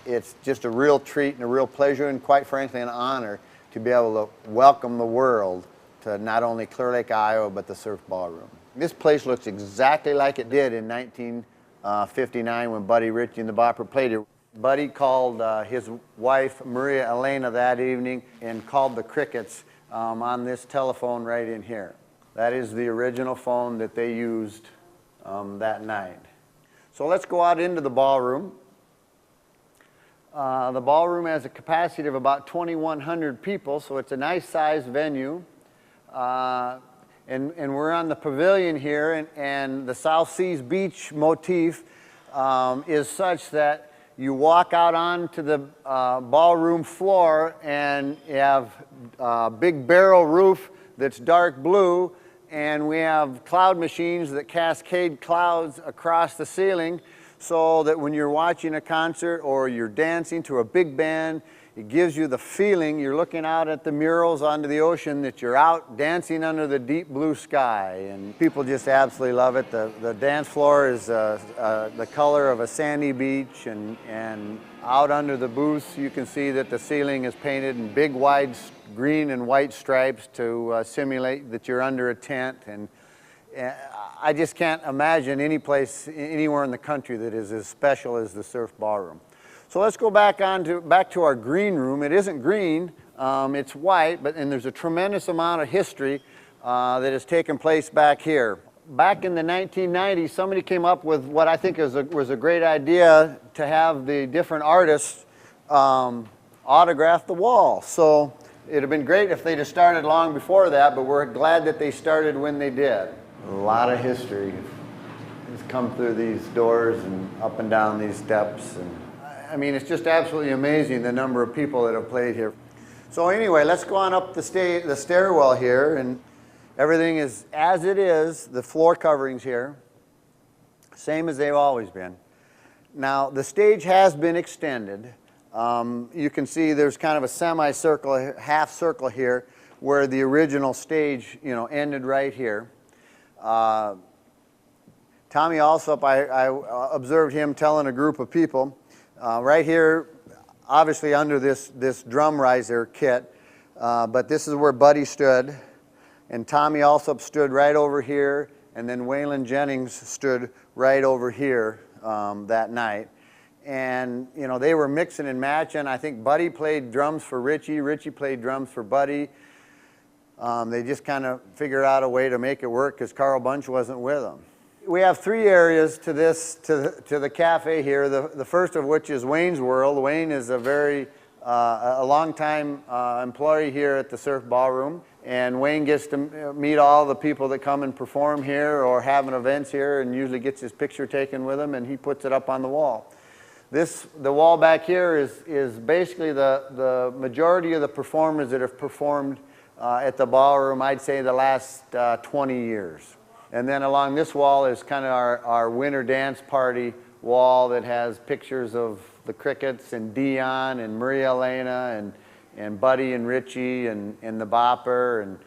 it's just a real treat and a real pleasure and quite frankly an honor to be able to welcome the world to not only Clear Lake, Iowa, but the Surf Ballroom. This place looks exactly like it did in 1959 when Buddy Ritchie and the Bopper played here. Buddy called his wife, Maria Elena, that evening and called the Crickets on this telephone right in here. That is the original phone that they used that night. So let's go out into the ballroom. The ballroom has a capacity of about 2,100 people, so it's a nice sized venue. And we're on the pavilion here, and the South Seas beach motif is such that you walk out onto the ballroom floor and you have a big barrel roof that's dark blue, and we have cloud machines that cascade clouds across the ceiling so that when you're watching a concert or you're dancing to a big band, it gives you the feeling you're looking out at the murals onto the ocean, that you're out dancing under the deep blue sky. And people just absolutely love it. The dance floor is the color of a sandy beach, and out under the booths you can see that the ceiling is painted in big wide green and white stripes to simulate that you're under a tent. And I just can't imagine any place anywhere in the country that is as special as the Surf Ballroom. So let's go back to our green room. It isn't green, it's white, and there's a tremendous amount of history that has taken place back here. Back in the 1990s, somebody came up with what I think was a great idea, to have the different artists autograph the wall. So it'd have been great if they'd have started long before that, but we're glad that they started when they did. A lot of history has come through these doors and up and down these steps. And I mean, it's just absolutely amazing the number of people that have played here. So anyway, let's go on up the stairwell here, and everything is as it is. The floor coverings here, same as they've always been. Now, the stage has been extended. You can see there's kind of a semicircle, half circle here, where the original stage, ended right here. Tommy Alsop, I observed him telling a group of people, right here, obviously under this drum riser kit, but this is where Buddy stood, and Tommy Alsop stood right over here, and then Waylon Jennings stood right over here that night. And they were mixing and matching. I think Buddy played drums for Ritchie, Ritchie played drums for Buddy. They just kind of figured out a way to make it work because Carl Bunch wasn't with them. We have three areas to the cafe here. The first of which is Wayne's World. Wayne is a long-time employee here at the Surf Ballroom, and Wayne gets to meet all the people that come and perform here or having events here, and usually gets his picture taken with them, and he puts it up on the wall. The wall back here is basically the majority of the performers that have performed at the ballroom, I'd say the last 20 years. And then along this wall is kind of our winter dance party wall that has pictures of the Crickets and Dion and Maria Elena and Buddy and Ritchie and the Bopper,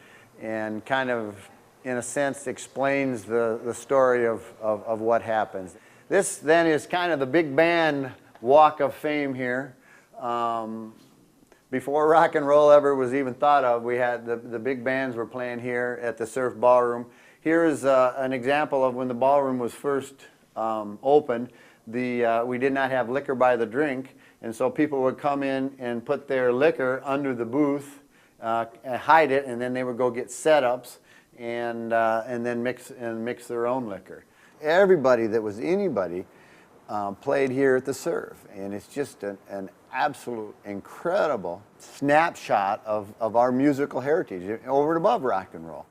and kind of, in a sense, explains the story of what happens. This then is kind of the big band walk of fame here. Before rock and roll ever was even thought of, we had the big bands were playing here at the Surf Ballroom. Here is an example of when the ballroom was first opened. We did not have liquor by the drink, and so people would come in and put their liquor under the booth, hide it, and then they would go get setups and then mix their own liquor. Everybody that was anybody played here at the Surf, and it's just an absolute incredible snapshot of our musical heritage over and above rock and roll.